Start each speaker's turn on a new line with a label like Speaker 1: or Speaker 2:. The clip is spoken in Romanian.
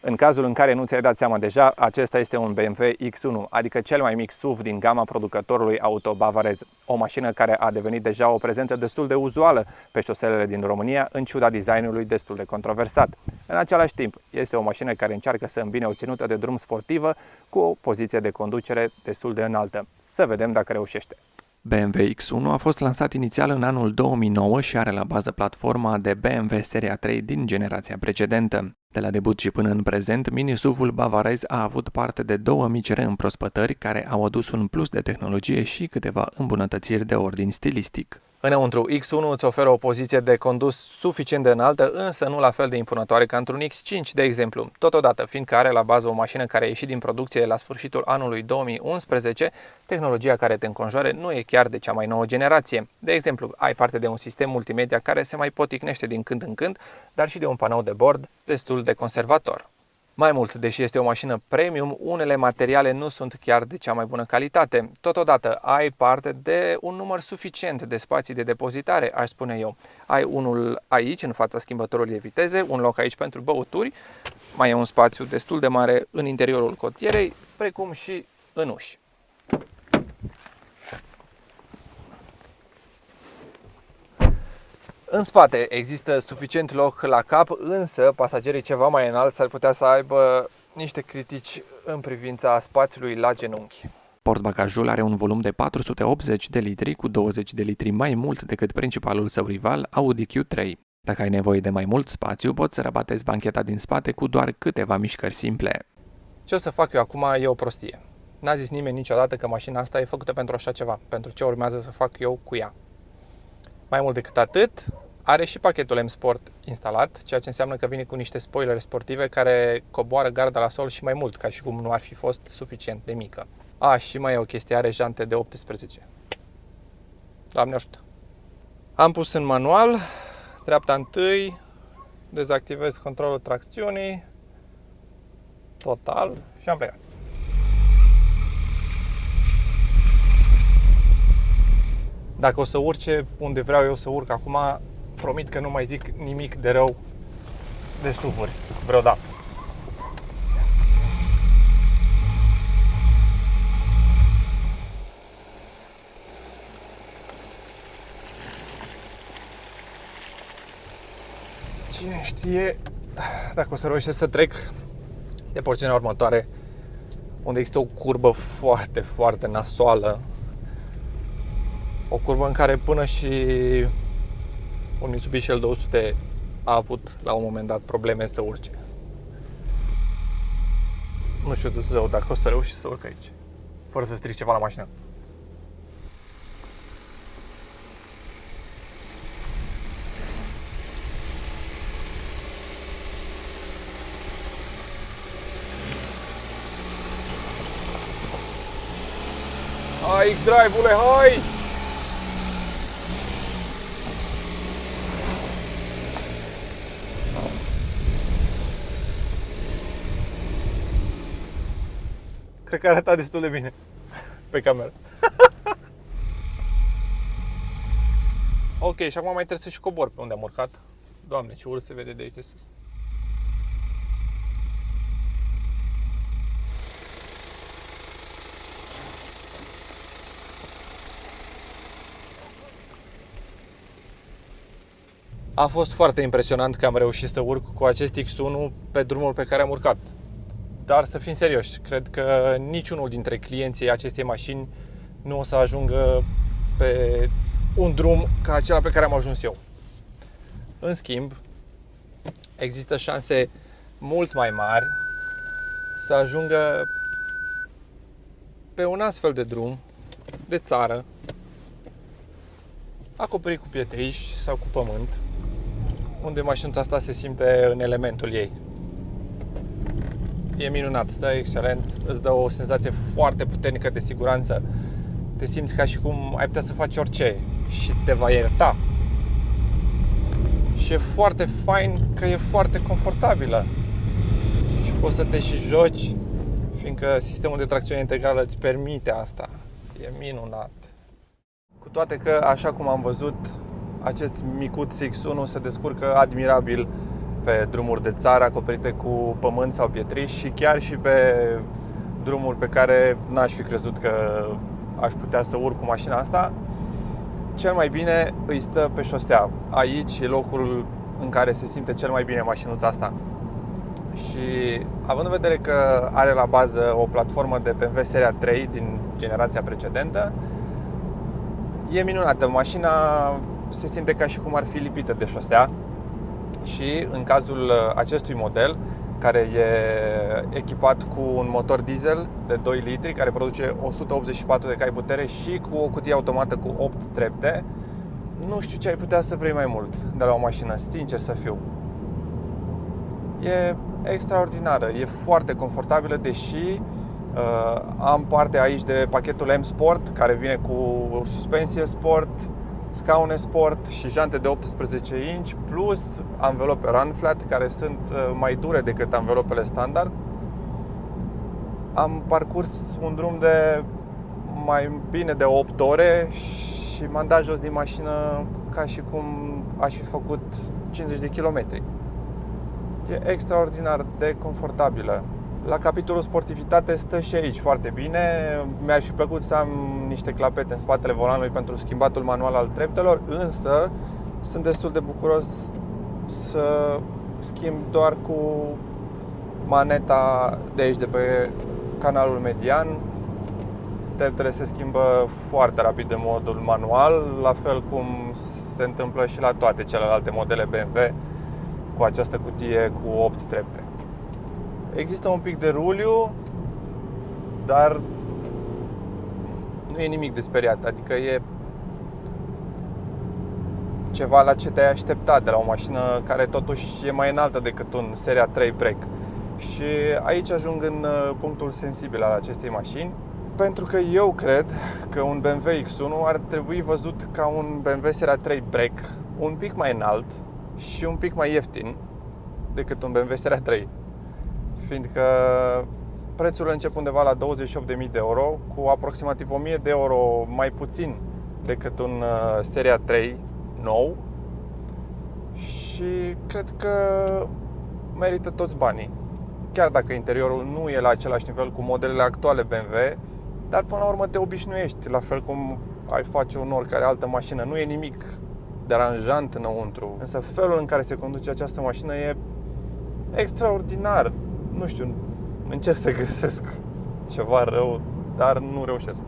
Speaker 1: În cazul în care nu ți-ai dat seama deja, acesta este un BMW X1, adică cel mai mic SUV din gama producătorului auto bavarez. O mașină care a devenit deja o prezență destul de uzuală pe șoselele din România, în ciuda designului destul de controversat. În același timp, este o mașină care încearcă să îmbine o ținută de drum sportivă cu o poziție de conducere destul de înaltă. Să vedem dacă reușește.
Speaker 2: BMW X1 a fost lansat inițial în anul 2009 și are la bază platforma de BMW Seria 3 din generația precedentă. De la debut și până în prezent, mini-SUV-ul bavarez a avut parte de două mici reîmprospătări care au adus un plus de tehnologie și câteva îmbunătățiri de ordin stilistic.
Speaker 1: Înăuntru, X1 îți oferă o poziție de condus suficient de înaltă, însă nu la fel de impunătoare ca într-un X5, de exemplu. Totodată, fiindcă are la bază o mașină care a ieșit din producție la sfârșitul anului 2011, tehnologia care te înconjoară nu e chiar de cea mai nouă generație. De exemplu, ai parte de un sistem multimedia care se mai poticnește din când în când, dar și de un panou de bord destul de conservator. Mai mult, deși este o mașină premium, unele materiale nu sunt chiar de cea mai bună calitate. Totodată, ai parte de un număr suficient de spații de depozitare, aș spune eu. Ai unul aici, în fața schimbătorului de viteze, un loc aici pentru băuturi, mai e un spațiu destul de mare în interiorul cotierei, precum și în uși. În spate există suficient loc la cap, însă pasagerii ceva mai înalți s-ar putea să aibă niște critici în privința spațiului la genunchi.
Speaker 2: Portbagajul are un volum de 480 de litri, cu 20 de litri mai mult decât principalul său rival, Audi Q3. Dacă ai nevoie de mai mult spațiu, poți să rabatezi bancheta din spate cu doar câteva mișcări simple.
Speaker 1: Ce o să fac eu acum e o prostie. N-a zis nimeni niciodată că mașina asta e făcută pentru așa ceva, pentru ce urmează să fac eu cu ea. Mai mult decât atât, are și pachetul M Sport instalat, ceea ce înseamnă că vine cu niște spoilere sportive care coboară garda la sol și mai mult, ca și cum nu ar fi fost suficient de mică. Și mai e o chestie, are jante de 18. Doamne ajută! Am pus în manual, treapta întâi, dezactivez controlul tracțiunii, total, și am plecat. Dacă o să urce unde vreau eu să urc acum, promit că nu mai zic nimic de rău de SUV-uri vreodată. Cine știe dacă o să reușesc să trec de porțiunea următoare, unde există o curbă foarte, foarte nasoală. O curbă în care până și un Mitsubishi L200 a avut la un moment dat probleme să urce. Nu știu zău dacă o să reuși să urc aici, fără să stric ceva la mașină. Hai, X-Drive-ule, hai! Cred că arăta destul de bine pe cameră. Ok, și acum mai trebuie să și cobor pe unde am urcat. Doamne, ce urât se vede de aici de sus. A fost foarte impresionant că am reușit să urc cu acest X1 pe drumul pe care am urcat. Dar să fim serioși, cred că niciunul dintre clienții acestei mașini nu o să ajungă pe un drum ca acela pe care am ajuns eu. În schimb, există șanse mult mai mari să ajungă pe un astfel de drum de țară, acoperit cu pietriș sau cu pământ, unde mașinuța asta se simte în elementul ei. E minunat, stă excelent, îți dă o senzație foarte puternică de siguranță. Te simți ca și cum ai putea să faci orice și te va ierta. Și e foarte fain că e foarte confortabilă. Și poți să te și joci, fiindcă sistemul de tracțiune integrală îți permite asta. E minunat. Cu toate că, așa cum am văzut, acest micuț X1 se descurcă admirabil pe drumuri de țară acoperite cu pământ sau pietriș și chiar și pe drumuri pe care n-aș fi crezut că aș putea să urc cu mașina asta. Cel mai bine îi stă pe șosea. Aici e locul în care se simte cel mai bine mașinuța asta. Și având în vedere că are la bază o platformă de BMW Seria 3 din generația precedentă, e minunată. Mașina se simte ca și cum ar fi lipită de șosea. Și în cazul acestui model, care e echipat cu un motor diesel de 2 litri care produce 184 de cai putere și cu o cutie automată cu 8 trepte, nu știu ce ai putea să vrei mai mult de la o mașină, sincer să fiu. E extraordinară, e foarte confortabilă, deși am parte aici de pachetul M Sport, care vine cu suspensie sport, scaune sport și jante de 18 inch, plus anvelope Run Flat, care sunt mai dure decât anvelopele standard. Am parcurs un drum de mai bine de 8 ore și m-am dat jos din mașină ca și cum aș fi făcut 50 de kilometri. E extraordinar de confortabilă. La capitolul sportivitate stă și aici foarte bine. Mi-ar fi plăcut să am niște clapete în spatele volanului pentru schimbatul manual al treptelor, însă sunt destul de bucuros să schimb doar cu maneta de aici, de pe canalul median. Treptele se schimbă foarte rapid în modul manual, la fel cum se întâmplă și la toate celelalte modele BMW cu această cutie cu 8 trepte. Există un pic de ruliu, dar nu e nimic de speriat, adică e ceva la ce te-ai aștepta de la o mașină care totuși e mai înaltă decât un Seria 3 Break. Și aici ajung în punctul sensibil al acestei mașini, pentru că eu cred că un BMW X1 ar trebui văzut ca un BMW Seria 3 Break un pic mai înalt și un pic mai ieftin decât un BMW Seria 3. Fiindcă prețul începe undeva la 28.000 de euro, cu aproximativ 1.000 de euro mai puțin decât un Seria 3 nou, și cred că merită toți banii. Chiar dacă interiorul nu e la același nivel cu modelele actuale BMW, dar până la urmă te obișnuiești, la fel cum ai face în oricare altă mașină. Nu e nimic deranjant înăuntru, însă felul în care se conduce această mașină e extraordinar. Nu știu, încerc să găsesc ceva rău, dar nu reușesc.